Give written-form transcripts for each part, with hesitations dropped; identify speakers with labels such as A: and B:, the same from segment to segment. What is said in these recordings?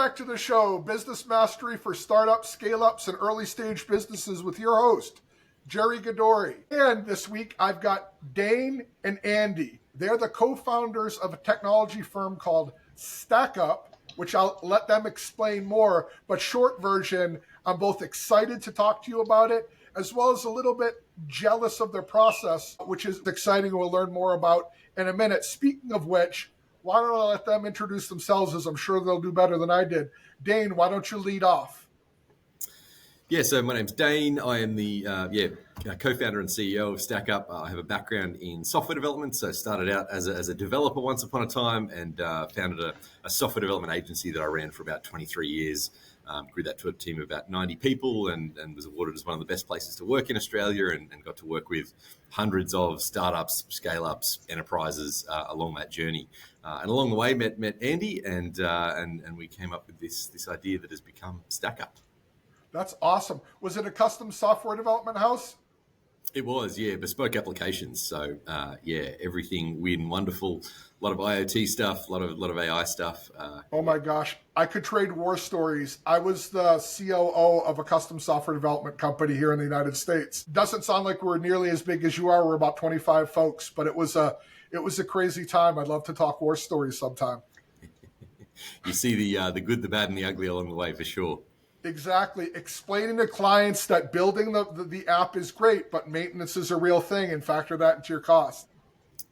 A: back to the show, Business Mastery for Startups, Scale-Ups, and Early Stage Businesses with your host, Jerry Gadori. And this week I've got Dane and Andy. They're the co-founders of a technology firm called StackUp, which I'll let them explain more. But short version, I'm both excited to talk to you about it, as well as a little bit jealous of their process, which is exciting. We'll learn more about in a minute. Speaking of which, why don't I let them introduce themselves, as I'm sure they'll do better than I did. Dane, why don't you lead off?
B: Yeah, so my name's Dane. I am the co-founder and CEO of StackUp. I have a background in software development, so started out as a developer once upon a time and founded a software development agency that I ran for about 23 years. Grew that to a team of about 90 people and was awarded as one of the best places to work in Australia and got to work with hundreds of startups, scale-ups, enterprises along that journey. And along the way, met Andy and we came up with this idea that has become StackUp.
A: That's awesome. Was it a custom software development house?
B: It was, yeah, bespoke applications. So, everything weird and wonderful. A lot of IoT stuff, a lot of AI stuff.
A: Oh my gosh, I could trade war stories. I was the COO of a custom software development company here in the United States. Doesn't sound like we're nearly as big as you are. We're about 25 folks, but it was a crazy time. I'd love to talk war stories sometime.
B: You see the good, the bad, and the ugly along the way for sure.
A: Exactly. Explaining to clients that building the app is great, but maintenance is a real thing, and factor that into your cost.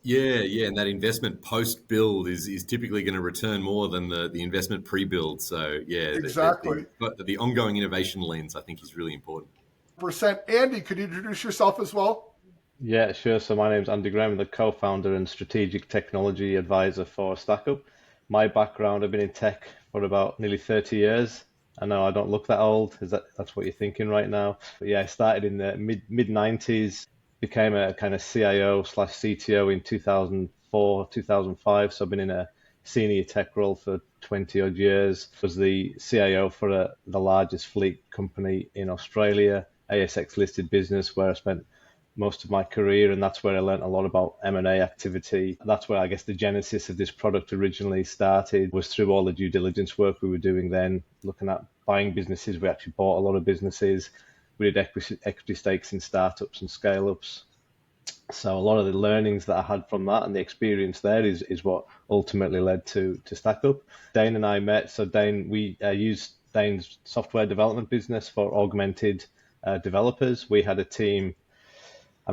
B: Yeah, and that investment post-build is typically going to return more than the investment pre-build. So, yeah,
A: exactly.
B: The ongoing innovation lens, I think, is really important.
A: Andy, could you introduce yourself as well?
C: Yeah, sure. So my name's Andy Graham, the co-founder and strategic technology advisor for StackUp. My background, I've been in tech for about nearly 30 years. I know I don't look that old. That's what you're thinking right now? But yeah, I started in the mid 90s, became a kind of CIO/CTO in 2004, 2005. So I've been in a senior tech role for 20 odd years. Was the CIO for the largest fleet company in Australia, ASX listed business, where I spent most of my career, and that's where I learned a lot about M&A activity. That's where I guess the genesis of this product originally started, was through all the due diligence work we were doing then, looking at buying businesses. We actually bought a lot of businesses. We did equity stakes in startups and scale-ups. So a lot of the learnings that I had from that and the experience there is what ultimately led to StackUp. Dane and I met. So Dane, we used Dane's software development business for augmented developers. We had a team. I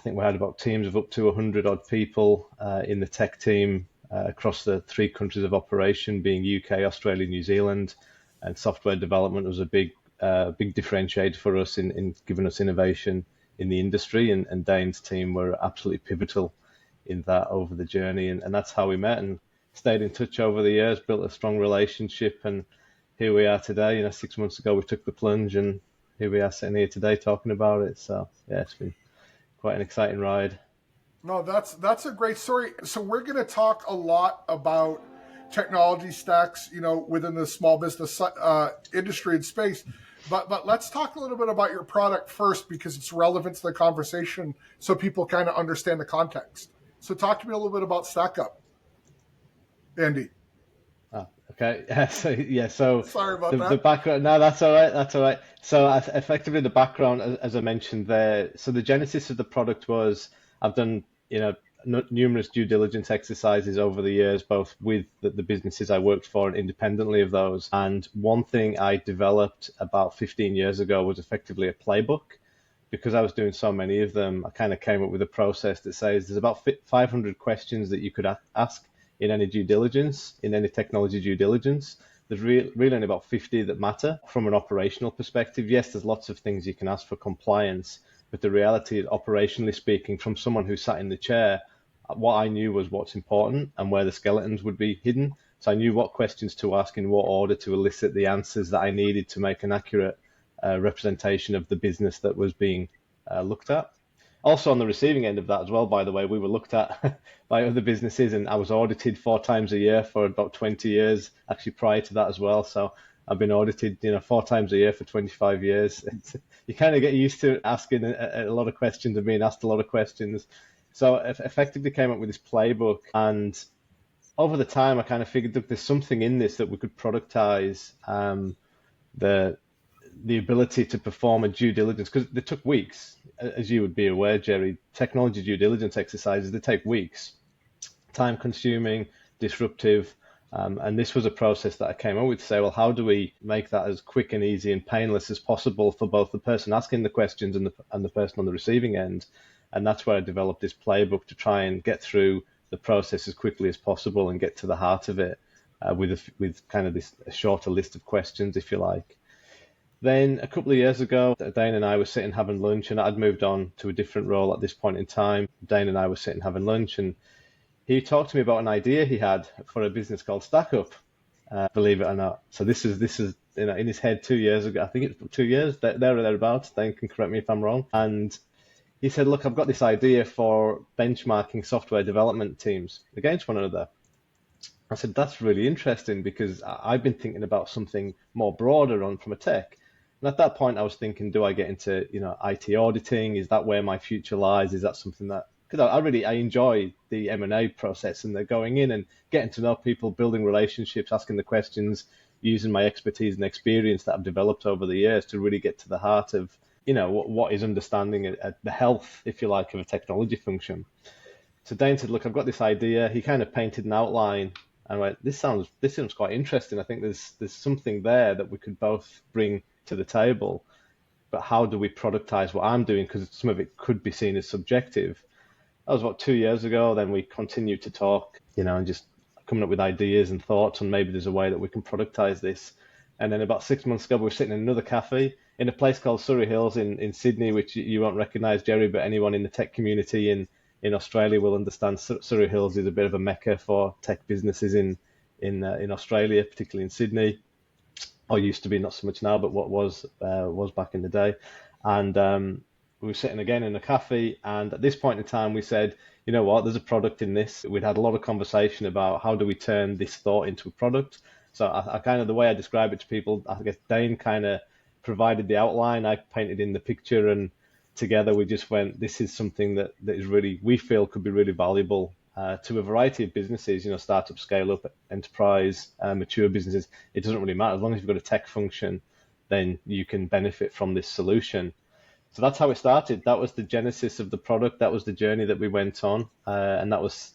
C: think we had about teams of up to 100 odd people in the tech team across the 3 countries of operation, being UK, Australia, New Zealand. And software development was a big differentiator for us in giving us innovation in the industry. And Dane's team were absolutely pivotal in that over the journey. And that's how we met and stayed in touch over the years, built a strong relationship. And here we are today. 6 months ago, we took the plunge and here we are sitting here today talking about it. So yeah, it's been quite an exciting ride.
A: No, that's a great story. So we're going to talk a lot about technology stacks, within the small business industry and space. But let's talk a little bit about your product first, because it's relevant to the conversation, so people kind of understand the context. So talk to me a little bit about StackUp, Andy.
C: Okay. So
A: sorry about that.
C: The background. No, that's all right. So effectively, the background, as I mentioned there. So the genesis of the product was I've done numerous due diligence exercises over the years, both with the businesses I worked for and independently of those. And one thing I developed about 15 years ago was effectively a playbook. Because I was doing so many of them, I kind of came up with a process that says there's about 500 questions that you could ask in any due diligence, in any technology due diligence. There's really only about 50 that matter from an operational perspective. Yes, there's lots of things you can ask for compliance, but the reality, operationally speaking, from someone who sat in the chair, what I knew was what's important and where the skeletons would be hidden. So I knew what questions to ask in what order to elicit the answers that I needed to make an accurate representation of the business that was being looked at. Also on the receiving end of that as well, by the way, we were looked at by other businesses, and I was audited 4 times a year for about 20 years, actually prior to that as well. So I've been audited, 4 times a year for 25 years. You kind of get used to asking a lot of questions and being asked a lot of questions. So I effectively came up with this playbook, and over the time, I kind of figured, look, there's something in this that we could productize, the ability to perform a due diligence, because they took weeks, as you would be aware, Jerry. Technology due diligence exercises, they take weeks, time consuming, disruptive. And this was a process that I came up with to say, well, how do we make that as quick and easy and painless as possible for both the person asking the questions and the person on the receiving end? And that's where I developed this playbook to try and get through the process as quickly as possible and get to the heart of it, with kind of a shorter list of questions, if you like. Then a couple of years ago, Dane and I were sitting having lunch, and I'd moved on to a different role at this point in time. Dane and I were sitting having lunch, and he talked to me about an idea he had for a business called StackUp, believe it or not. So this is in his head 2 years ago. I think it's 2 years, there or thereabouts. Dane can correct me if I'm wrong. And he said, look, I've got this idea for benchmarking software development teams against one another. I said, that's really interesting, because I've been thinking about something more broader from a tech. And at that point, I was thinking, do I get into IT auditing? Is that where my future lies? Is that something that, because I enjoy the M&A process, and they're going in and getting to know people, building relationships, asking the questions, using my expertise and experience that I've developed over the years to really get to the heart of what is understanding the health, if you like, of a technology function. So Dane said, look, I've got this idea. He kind of painted an outline, and I went, this sounds quite interesting. I think there's something there that we could both bring to the table, but how do we productize what I'm doing? Because some of it could be seen as subjective. That was about 2 years ago. Then we continued to talk, and just coming up with ideas and thoughts, and maybe there's a way that we can productize this. And then about 6 months ago, we were sitting in another cafe in a place called Surrey Hills in Sydney, which you won't recognize, Jerry, but anyone in the tech community in Australia will understand. Surrey Hills is a bit of a mecca for tech businesses in Australia, particularly in Sydney. Or used to be, not so much now, but what was back in the day. And we were sitting again in a cafe, and at this point in time, we said, you know what, there's a product in this. We'd had a lot of conversation about how do we turn this thought into a product. So I kind of, the way I describe it to people, I guess Dane kind of provided the outline, I painted in the picture, and together we just went, this is something that is really, we feel could be really valuable to a variety of businesses, startup, scale up, enterprise, mature businesses. It doesn't really matter. As long as you've got a tech function, then you can benefit from this solution. So that's how it started. That was the genesis of the product. That was the journey that we went on. And that was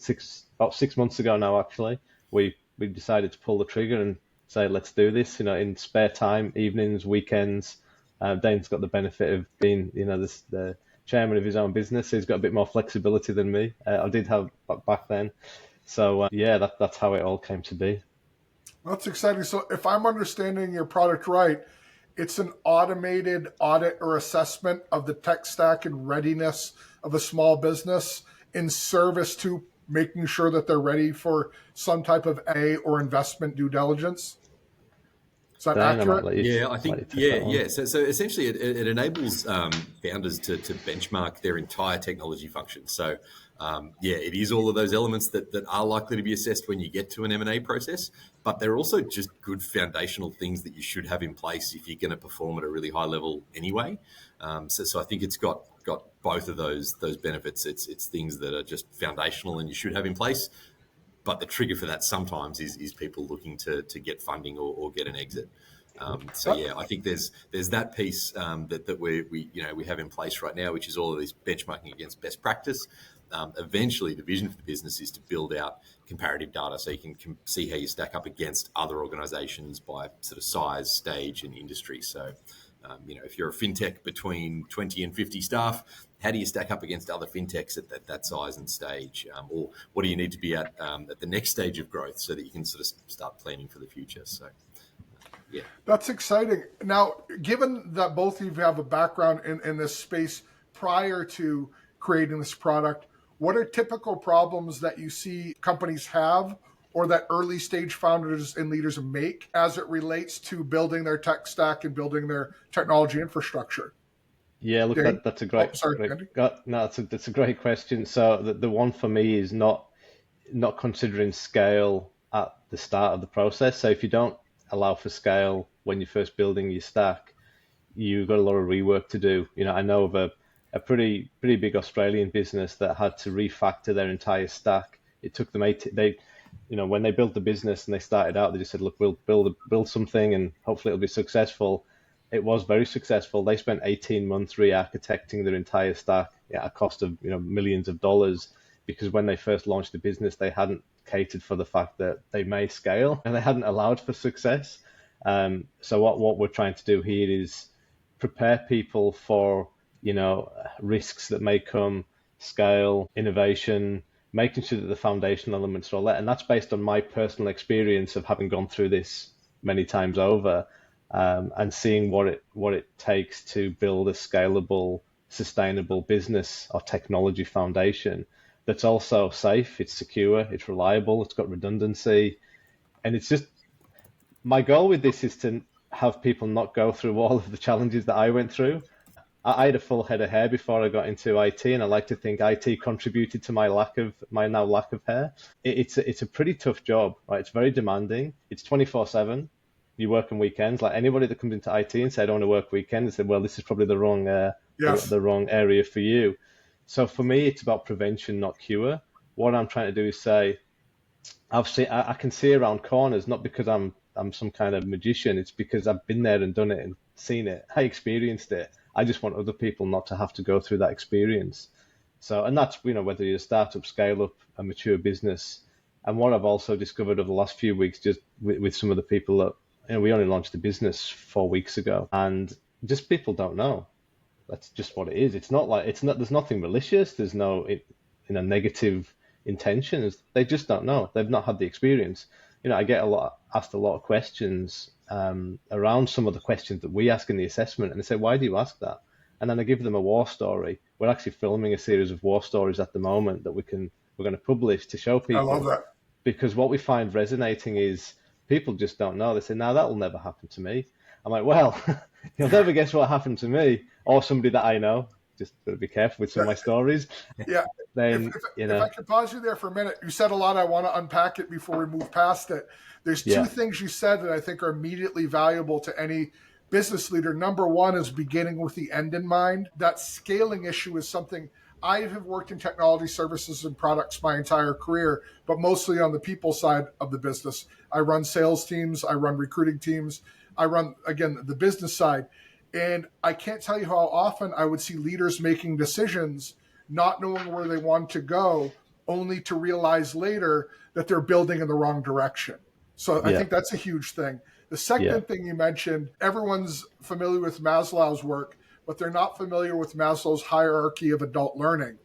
C: about 6 months ago now, actually. We decided to pull the trigger and say, let's do this, in spare time, evenings, weekends. Dane's got the benefit of being, the chairman of his own business. So he's got a bit more flexibility than me. I did have back then. So that's how it all came to be.
A: That's exciting. So if I'm understanding your product right, it's an automated audit or assessment of the tech stack and readiness of a small business in service to making sure that they're ready for some type of A or investment due diligence. Is that accurate?
B: Yeah, I think, yeah. So essentially it enables founders to benchmark their entire technology function. So it is all of those elements that are likely to be assessed when you get to an M&A process, but they're also just good foundational things that you should have in place if you're going to perform at a really high level anyway. So I think it's got both of those benefits. It's things that are just foundational and you should have in place. But the trigger for that sometimes is people looking to get funding or get an exit. I think there's that piece that we have in place right now, which is all of this benchmarking against best practice. Eventually, the vision for the business is to build out comparative data so you can see how you stack up against other organizations by sort of size, stage, and industry. So, if you're a fintech between 20 and 50 staff, how do you stack up against other fintechs at that size and stage? Or what do you need to be at the next stage of growth so that you can sort of start planning for the future? So, yeah.
A: That's exciting. Now, given that both of you have a background in this space prior to creating this product, what are typical problems that you see companies have or that early stage founders and leaders make as it relates to building their tech stack and building their technology infrastructure?
C: Yeah, look, that's a great, that's a great question. So the one for me is not considering scale at the start of the process. So if you don't allow for scale when you're first building your stack, you've got a lot of rework to do. I know of a pretty big Australian business that had to refactor their entire stack. It took them when they built the business and they started out, they just said, look, we'll build something and hopefully it'll be successful. It was very successful. They spent 18 months re-architecting their entire stack at a cost of millions of dollars, because when they first launched the business, they hadn't catered for the fact that they may scale and they hadn't allowed for success. So what we're trying to do here is prepare people for risks that may come, scale, innovation, making sure that the foundational elements are all there. And that's based on my personal experience of having gone through this many times over, and seeing what it takes to build a scalable, sustainable business or technology foundation that's also safe, it's secure, it's reliable, it's got redundancy. And it's just, my goal with this is to have people not go through all of the challenges that I went through. I had a full head of hair before I got into IT, and I like to think IT contributed to my lack of hair. It's a pretty tough job, right? It's very demanding. It's 24/7. You work on weekends. Like anybody that comes into IT and say I don't want to work weekends, they say, well, this is probably the wrong the wrong area for you. So for me, it's about prevention, not cure. What I'm trying to do is say, I can see around corners, not because I'm some kind of magician. It's because I've been there and done it and seen it. I experienced it. I just want other people not to have to go through that experience. So, and that's, whether you're a startup, scale up, a mature business. And what I've also discovered over the last few weeks, just with some of the people that, we only launched the business 4 weeks ago, and just people don't know. That's just what it is. It's not like, there's nothing malicious. There's no, negative intentions. They just don't know. They've not had the experience. I get asked a lot of questions around some of the questions that we ask in the assessment, and they say, why do you ask that? And then I give them a war story. We're actually filming a series of war stories at the moment that we're going to publish to show people.
A: I love that.
C: Because what we find resonating is people just don't know. They say, no, that will never happen to me. I'm like, well, you'll never guess what happened to me or somebody that I know. Just got to be careful with some of my stories.
A: Yeah.
C: Then,
A: if I could pause you there for a minute, you said a lot. I want to unpack it before we move past it. There's two things you said that I think are immediately valuable to any business leader. Number one is beginning with the end in mind. That scaling issue is something I have worked in technology services and products my entire career, but mostly on the people side of the business. I run sales teams. I run recruiting teams. I run, again, the business side. And I can't tell you how often I would see leaders making decisions, not knowing where they want to go, only to realize later that they're building in the wrong direction. So I think that's a huge thing. The second thing you mentioned, everyone's familiar with Maslow's work, but they're not familiar with Maslow's hierarchy of adult learning.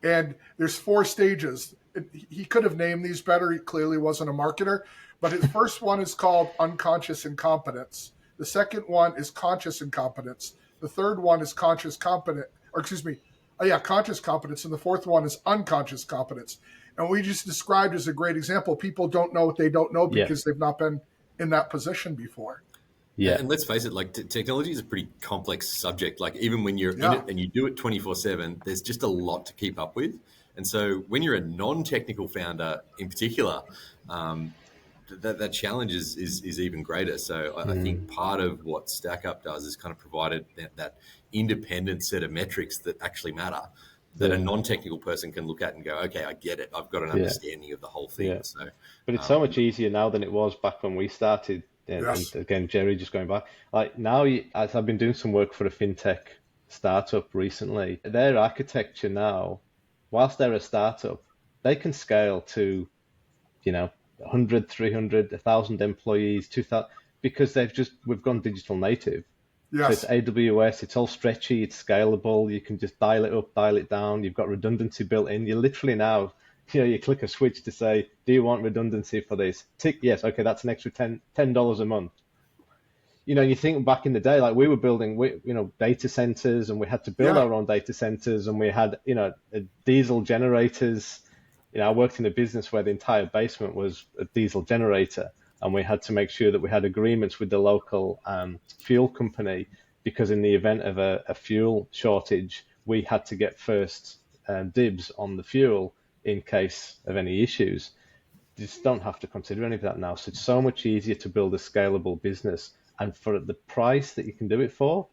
A: And there's 4 stages. He could have named these better. He clearly wasn't a marketer. But his first one is called unconscious incompetence. The second one is conscious incompetence. The third one is conscious competence. And the fourth one is unconscious competence. And we just described as a great example. People don't know what they don't know because they've not been in that position before.
B: Yeah. And let's face it, like technology is a pretty complex subject. Like even when you're in it and you do it 24/7, there's just a lot to keep up with. And so when you're a non-technical founder in particular, that challenge is even greater. So I think part of what StackUp does is kind of provided that independent set of metrics that actually matter, that a non-technical person can look at and go, okay, I get it. I've got an understanding of the whole thing.
C: Yeah.
B: So,
C: but it's so much easier now than it was back when we started. And again, Jerry, just going back, like now, as I've been doing some work for a fintech startup recently, their architecture now, whilst they're a startup, they can scale to, 100, 300, 1,000 employees, 2,000, because we've gone digital native. Yes. So it's AWS, it's all stretchy, it's scalable. You can just dial it up, dial it down. You've got redundancy built in. You literally now, you click a switch to say, do you want redundancy for this? Tick, yes. Okay, that's an extra $10 a month. You think back in the day, like we were building, data centers, and we had to build our own data centers, and we had, diesel generators. I worked in a business where the entire basement was a diesel generator, and we had to make sure that we had agreements with the local fuel company, because in the event of a fuel shortage, we had to get first dibs on the fuel in case of any issues. You just don't have to consider any of that now. So it's so much easier to build a scalable business. And for the price that you can do it for,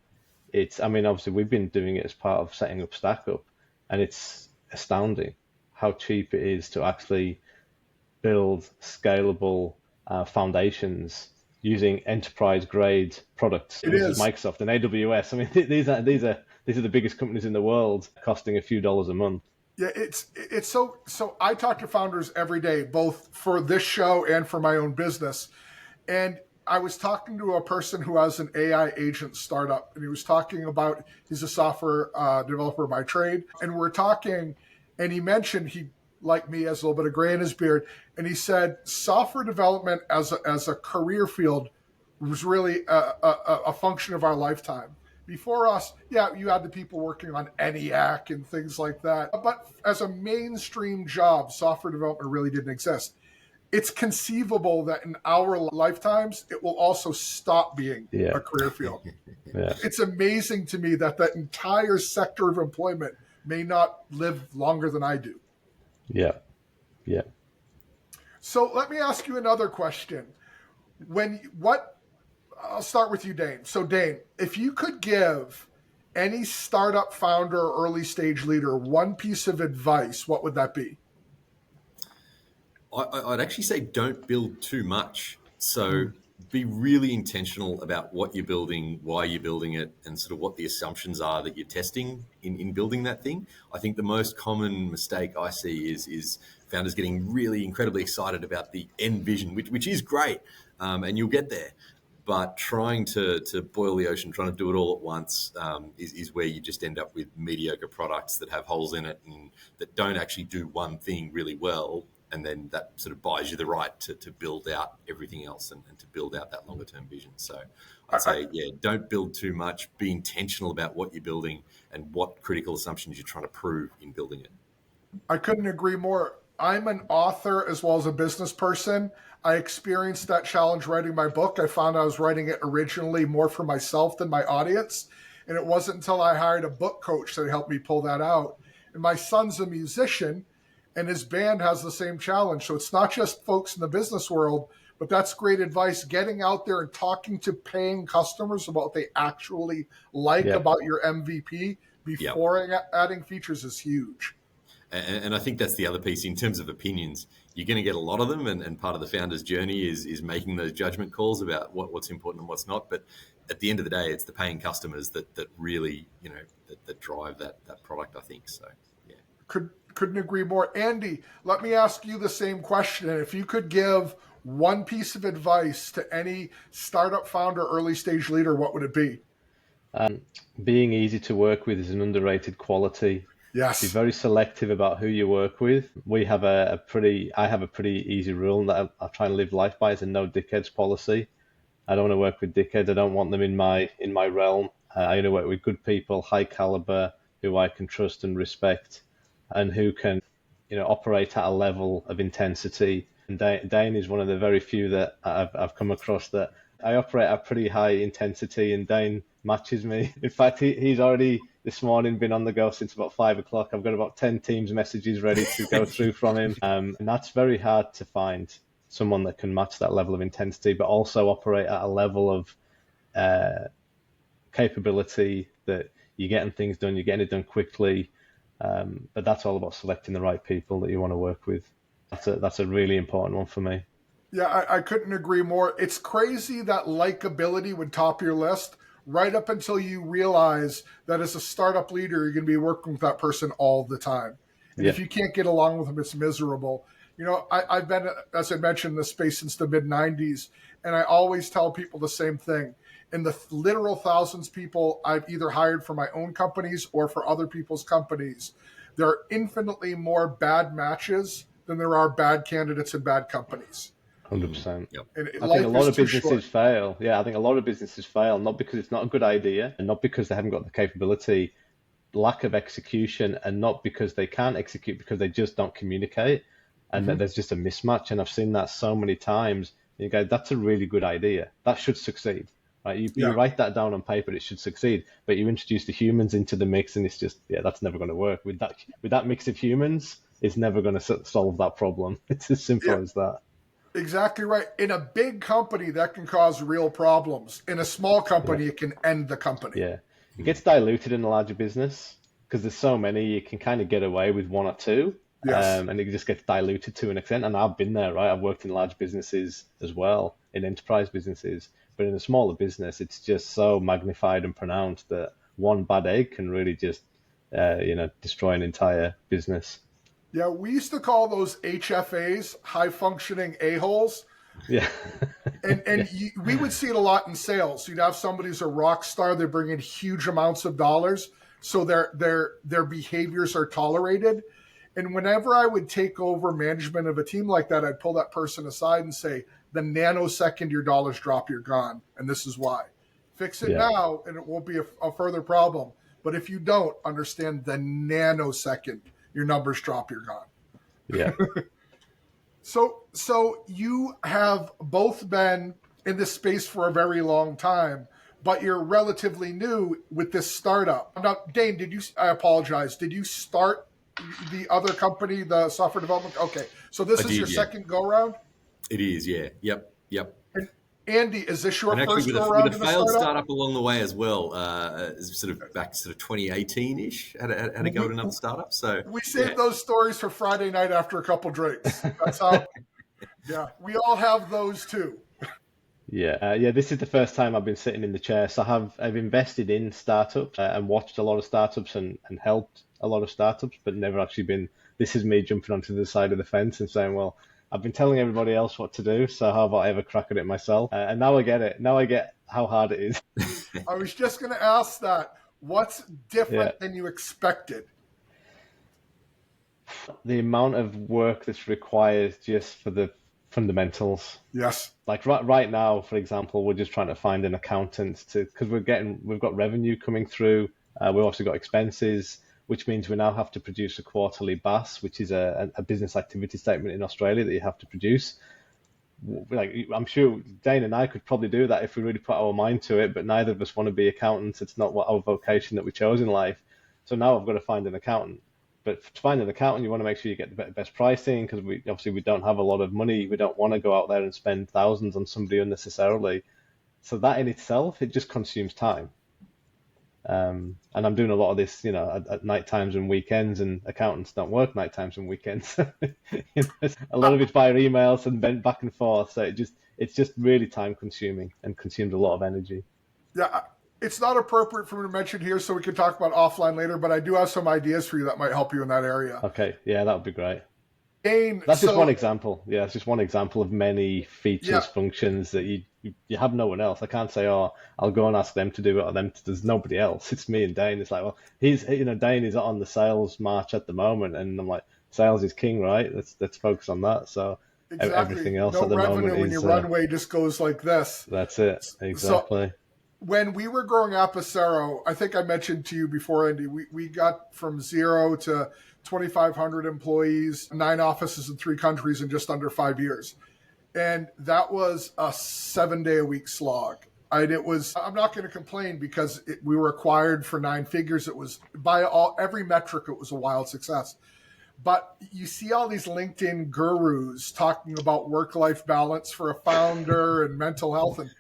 C: obviously we've been doing it as part of setting up StackUp, and it's astounding how cheap it is to actually build scalable foundations using enterprise grade products,
A: It
C: such as
A: is.
C: Microsoft and AWS. I mean, these are the biggest companies in the world, costing a few dollars a month.
A: Yeah, it's so I talk to founders every day, both for this show and for my own business. And I was talking to a person who has an AI agent startup, and he was talking about he's a software developer by trade, and we're talking, and he mentioned he, like me, has a little bit of gray in his beard, and he said software development as a career field was really a function of our lifetime. Before us, yeah, you had the people working on ENIAC and things like that, but as a mainstream job, software development really didn't exist. It's conceivable that in our lifetimes, it will also stop being
C: Yeah,
A: a career field.
C: yeah,
A: It's amazing to me that that entire sector of employment may not live longer than I do.
C: yeah, yeah.
A: So let me ask you another question. I'll start with you, Dane. So Dane, if you could give any startup founder or early stage leader one piece of advice, what would that be?
B: I'd actually say don't build too much. So be really intentional about what you're building, why you're building it, and sort of what the assumptions are that you're testing in building that thing. I think the most common mistake I see is founders getting really incredibly excited about the end vision, which is great, and you'll get there. But trying to boil the ocean, trying to do it all at once, is where you just end up with mediocre products that have holes in it and that don't actually do one thing really well. And then that sort of buys you the right to build out everything else and to build out that longer term vision. So I'd say, yeah, don't build too much. Be intentional about what you're building and what critical assumptions you're trying to prove in building it.
A: I couldn't agree more. I'm an author as well as a business person. I experienced that challenge writing my book. I found I was writing it originally more for myself than my audience. And it wasn't until I hired a book coach that helped me pull that out. And my son's a musician, and his band has the same challenge. So it's not just folks in the business world, but that's great advice. Getting out there and talking to paying customers about what they actually like
C: Yeah.
A: about your MVP before
B: Yep.
A: adding features is huge.
B: And I think that's the other piece in terms of opinions. You're going to get a lot of them, and part of the founder's journey is making those judgment calls about what's important and what's not. But at the end of the day, it's the paying customers that really, that drive that product, I think. So, yeah.
A: Couldn't agree more. Andy, let me ask you the same question. If you could give one piece of advice to any startup founder, early stage leader, what would it be?
C: Being easy to work with is an underrated quality. Be
A: Yes.
C: very selective about who you work with. I have a pretty easy rule that I try and live life by. It's a no dickheads policy. I don't want to work with dickheads. I don't want them in my realm. I only work with good people, high caliber, who I can trust and respect, and who can, operate at a level of intensity. And Dane is one of the very few that I've come across that I operate at pretty high intensity, and Dane matches me. In fact, he's already this morning been on the go since about 5 o'clock. I've got about 10 Teams messages ready to go through from him. And that's very hard to find someone that can match that level of intensity, but also operate at a level of capability that you're getting things done, you're getting it done quickly. But that's all about selecting the right people that you want to work with. That's a really important one for me.
A: Yeah, I couldn't agree more. It's crazy that likability would top your list right up until you realize that as a startup leader, you're going to be working with that person all the time. And
C: Yeah.
A: if you can't get along with them, it's miserable. I've been, as I mentioned, in this space since the mid 90s, and I always tell people the same thing. In the literal thousands of people I've either hired for my own companies or for other people's companies, there are infinitely more bad matches than there are bad candidates and bad companies.
C: 100%.
B: Yep.
A: And
C: I think a lot of
A: too
C: businesses
A: short.
C: fail. Yeah, I think a lot of businesses fail, not because it's not a good idea and not because they haven't got the capability, lack of execution, and not because they can't execute, because they just don't communicate. And that there's just a mismatch. And I've seen that so many times. You go, that's a really good idea. That should succeed. Right? You write that down on paper, it should succeed. But you introduce the humans into the mix, and it's just, that's never going to work. With that mix of humans, it's never going to solve that problem. It's as simple
A: Yeah,
C: as that.
A: exactly right. In a big company, that can cause real problems. In a small
C: Yeah.
A: company, it can end the company.
C: Yeah. It gets diluted in a larger business because there's so many, you can kind of get away with one or two.
A: Yes.
C: and it just gets diluted to an extent. And I've been there, right? I've worked in large businesses as well, in enterprise businesses, but in a smaller business, it's just so magnified and pronounced that one bad egg can really just, destroy an entire business.
A: Yeah, we used to call those HFAs, high functioning a-holes.
C: Yeah.
A: And we would see it a lot in sales. You'd have somebody who's a rock star, they bring in huge amounts of dollars, so their behaviors are tolerated. And whenever I would take over management of a team like that, I'd pull that person aside and say, the nanosecond your dollars drop, you're gone. And this is why. Fix it now, and it won't be a further problem. But if you don't understand the nanosecond your numbers drop, you're gone.
C: Yeah.
A: So you have both been in this space for a very long time, but you're relatively new with this startup. Now, Dane, I apologize. Did you start the other company, the software development? Okay. So this is your second go round?
B: It is, yeah. Yep.
A: And Andy, is this your first go
B: with
A: round?
B: a failed startup along the way as well, sort of back to 2018-ish, had to go to another startup. So
A: we saved those stories for Friday night after a couple drinks. That's how. Yeah, we all have those too.
C: Yeah, this is the first time I've been sitting in the chair. So I've invested in startups and watched a lot of startups and helped a lot of startups, but never actually been. This is me jumping onto the side of the fence and saying, well, I've been telling everybody else what to do, so how about I have a crack at it myself? And now I get it. Now I get how hard it is.
A: I was just going to ask that. What's different than you expected?
C: The amount of work that's required just for the fundamentals.
A: Yes.
C: Like right now, for example, we're just trying to find an accountant because we've got revenue coming through. We've also got expenses, which means we now have to produce a quarterly BAS, which is a business activity statement in Australia that you have to produce. Like, I'm sure Dane and I could probably do that if we really put our mind to it, but neither of us want to be accountants. It's not what our vocation that we chose in life. So now I've got to find an accountant. But to find an accountant, you want to make sure you get the best pricing because we don't have a lot of money. We don't want to go out there and spend thousands on somebody unnecessarily. So that in itself, it just consumes time. And I'm doing a lot of this, at night times and weekends, and accountants don't work night times and weekends. A lot of it's via emails and bent back and forth. So it's just really time consuming and consumes a lot of energy.
A: Yeah, it's not appropriate for me to mention here, so we can talk about offline later, but I do have some ideas for you that might help you in that area.
C: Okay, yeah, that would be great.
A: Dane,
C: that's just one example. Yeah, it's just one example of many features, functions that you have no one else. I can't say, oh, I'll go and ask them to do it, or there's nobody else. It's me and Dane. It's like, well, Dane is on the sales march at the moment, and I'm like, sales is king, right? Let's focus on that. So
A: exactly.
C: Everything else
A: no
C: at the
A: revenue
C: moment
A: when your runway just goes like this.
C: That's it, exactly.
A: So, when we were growing Apicero, I think I mentioned to you before, Andy, we got from 0 to 2,500 employees, 9 offices in 3 countries in just under 5 years. And that was a 7-day-a-week slog. I'm not going to complain because we were acquired for 9 figures. It was by every metric, it was a wild success. But you see all these LinkedIn gurus talking about work-life balance for a founder and mental health, and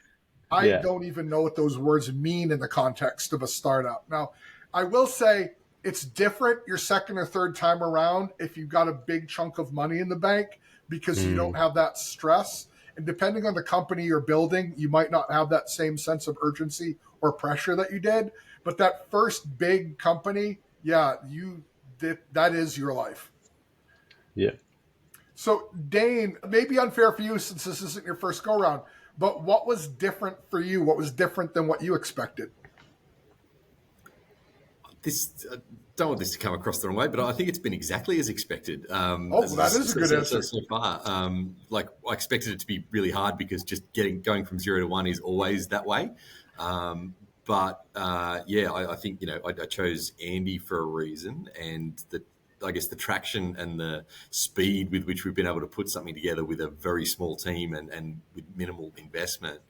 A: I don't even know what those words mean in the context of a startup. Now, I will say it's different your second or third time around if you've got a big chunk of money in the bank because you don't have that stress. And depending on the company you're building, you might not have that same sense of urgency or pressure that you did. But that first big company, that is your life.
C: Yeah.
A: So, Dane, it may be unfair for you since this isn't your first go-round, but what was different for you? What was different than what you expected?
B: I don't want this to come across the wrong way, but I think it's been exactly as expected.
A: That is a good answer.
B: So far. I expected it to be really hard because just going from 0 to 1 is always that way. I think, I chose Andy for a reason, and I guess the traction and the speed with which we've been able to put something together with a very small team and with minimal investment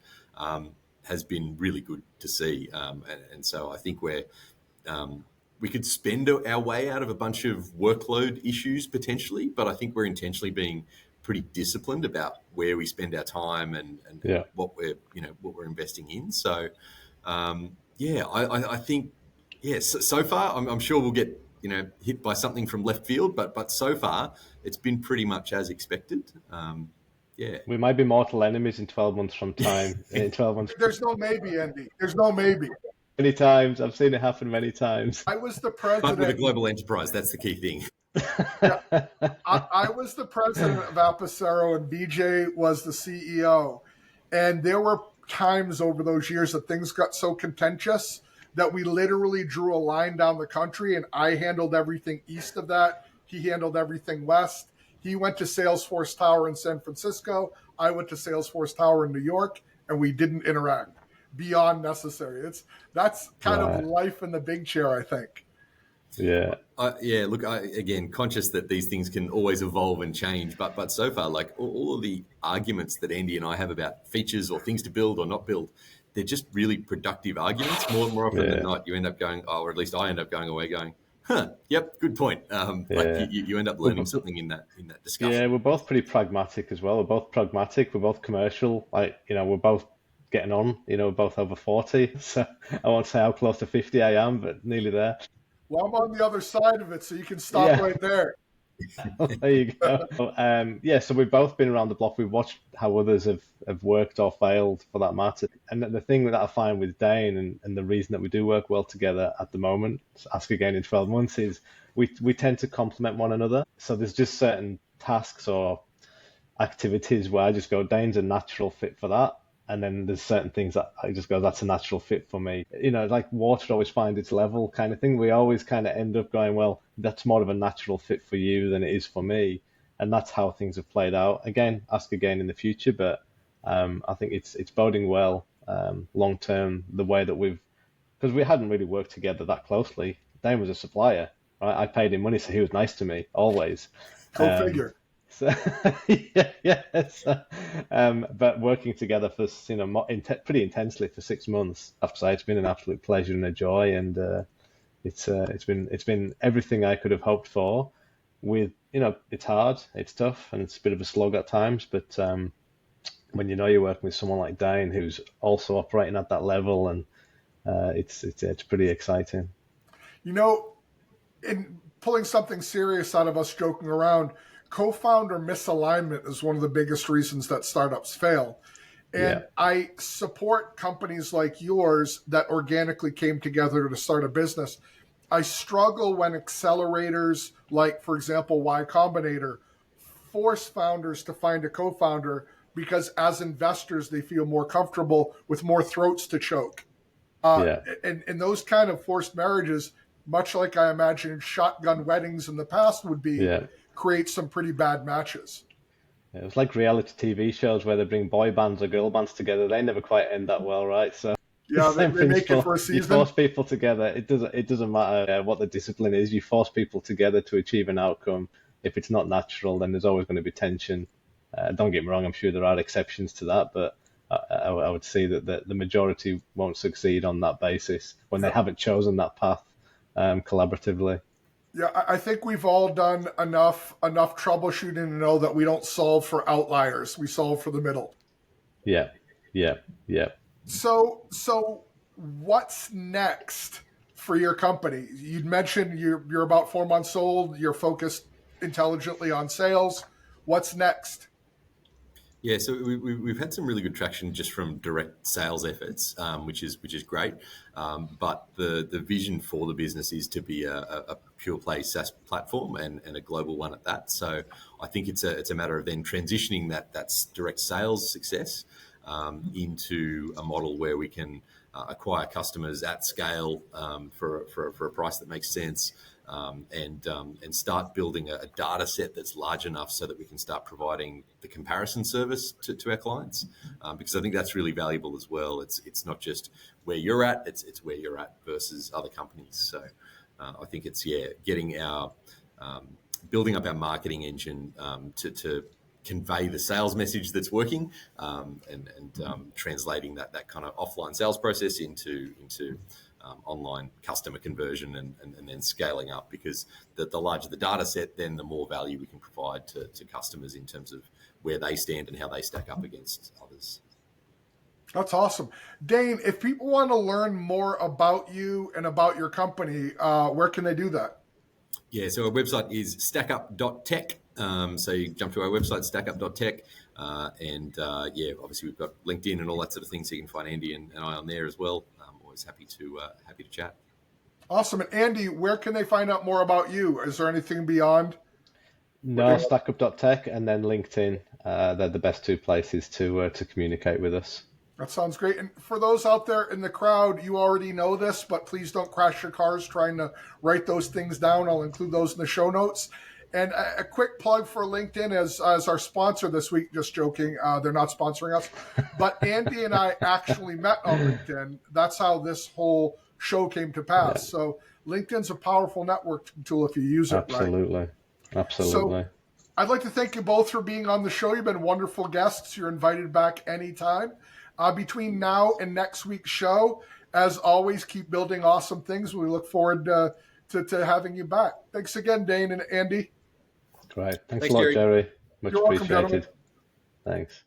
B: has been really good to see. And so I think we could spend our way out of a bunch of workload issues potentially, but I think we're intentionally being pretty disciplined about where we spend our time and what we're investing in. So I think so far I'm sure we'll get hit by something from left field, but so far it's been pretty much as expected. Yeah.
C: We might be mortal enemies in 12 months from time. In 12 months.
A: There's no maybe, Andy. There's no maybe.
C: Many times. I've seen it happen many times.
A: I was the
B: But
A: president.
B: with a global enterprise, that's the key thing.
A: I was the president of Apicero and BJ was the CEO. And there were times over those years that things got so contentious that we literally drew a line down the country, and I handled everything east of that. He handled everything west. He went to Salesforce Tower in San Francisco. I went to Salesforce Tower in New York, and we didn't interact beyond necessary. That's kind of life in the big chair, I think.
C: Yeah.
B: Look, again, conscious that these things can always evolve and change, but so far, like all of the arguments that Andy and I have about features or things to build or not build, they're just really productive arguments. More often than not, you end up going, or at least I end up going away going, yep, good point. Like you end up learning something in that discussion.
C: Yeah, we're both pretty pragmatic as well. We're both pragmatic. We're both commercial. We're both getting on. We're both over 40. So I won't say how close to 50 I am, but nearly there.
A: Well, I'm on the other side of it, so you can stop right there.
C: There you go. So we've both been around the block. We've watched how others have worked or failed, for that matter. And the thing that I find with Dane and the reason that we do work well together at the moment, ask again in 12 months, is we tend to complement one another. So there's just certain tasks or activities where I just go, Dane's a natural fit for that. And then there's certain things that I just go, that's a natural fit for me. Like water always finds its level kind of thing. We always kind of end up going, well, that's more of a natural fit for you than it is for me. And that's how things have played out. Again, ask again in the future, but I think it's boding well long term, the way that because we hadn't really worked together that closely. Dane was a supplier, right? I paid him money, so he was nice to me always.
A: Go figure.
C: So, but working together for pretty intensely for 6 months, I have to say it's been an absolute pleasure and a joy, and it's been everything I could have hoped for. It's hard, it's tough, and it's a bit of a slog at times. But when you're working with someone like Dane, who's also operating at that level, and it's pretty exciting.
A: In pulling something serious out of us joking around, co-founder misalignment is one of the biggest reasons that startups fail. And I support companies like yours that organically came together to start a business. I struggle when accelerators like, for example, Y Combinator, force founders to find a co-founder because as investors, they feel more comfortable with more throats to choke. And those kind of forced marriages, much like I imagine shotgun weddings in the past would be, create some pretty bad matches.
C: It was like reality TV shows where they bring boy bands or girl bands together. They never quite end that well, right? So
A: they make it for a season.
C: You force people together. It doesn't matter what the discipline is. You force people together to achieve an outcome. If it's not natural, then there's always going to be tension. Don't get me wrong. I'm sure there are exceptions to that, but I would say that the majority won't succeed on that basis when they haven't chosen that path collaboratively.
A: Yeah, I think we've all done enough troubleshooting to know that we don't solve for outliers. We solve for the middle.
C: Yeah.
A: So what's next for your company? You'd mentioned you're about 4 months old. You're focused intelligently on sales. What's next?
B: Yeah, so we've had some really good traction just from direct sales efforts, which is great. But the vision for the business is to be a pure play SaaS platform and a global one at that. So I think it's a matter of then transitioning that's direct sales success into a model where we can acquire customers at scale for a price that makes sense. And start building a data set that's large enough so that we can start providing the comparison service to our clients, because I think that's really valuable as well. It's not just where you're at, it's where you're at versus other companies. So I think it's getting our building up our marketing engine to convey the sales message that's working, and translating that kind of offline sales process into online customer conversion and then scaling up, because the larger the data set, then the more value we can provide to customers in terms of where they stand and how they stack up against others.
A: That's awesome. Dane, if people want to learn more about you and about your company, where can they do that?
B: Yeah, so our website is stackup.tech. So you jump to our website, stackup.tech. Yeah, obviously we've got LinkedIn and all that sort of thing, so you can find Andy and I on there as well. Always happy to chat.
A: Awesome. And Andy, where can they find out more about you? Is there anything beyond?
C: No, stackup.tech and then LinkedIn. They're the best two places to communicate with us.
A: That sounds great. And for those out there in the crowd, you already know this, but please don't crash your cars trying to write those things down. I'll include those in the show notes. And a quick plug for LinkedIn as our sponsor this week, just joking. They're not sponsoring us. But Andy and I actually met on LinkedIn. That's how this whole show came to pass. Yeah. So LinkedIn's a powerful networking tool if you use it right.
C: Absolutely.
A: So I'd like to thank you both for being on the show. You've been wonderful guests. You're invited back anytime. Between now and next week's show, as always, keep building awesome things. We look forward to having you back. Thanks again, Dane and Andy.
C: Great. Thanks a lot, Jerry. Much appreciated. Thanks.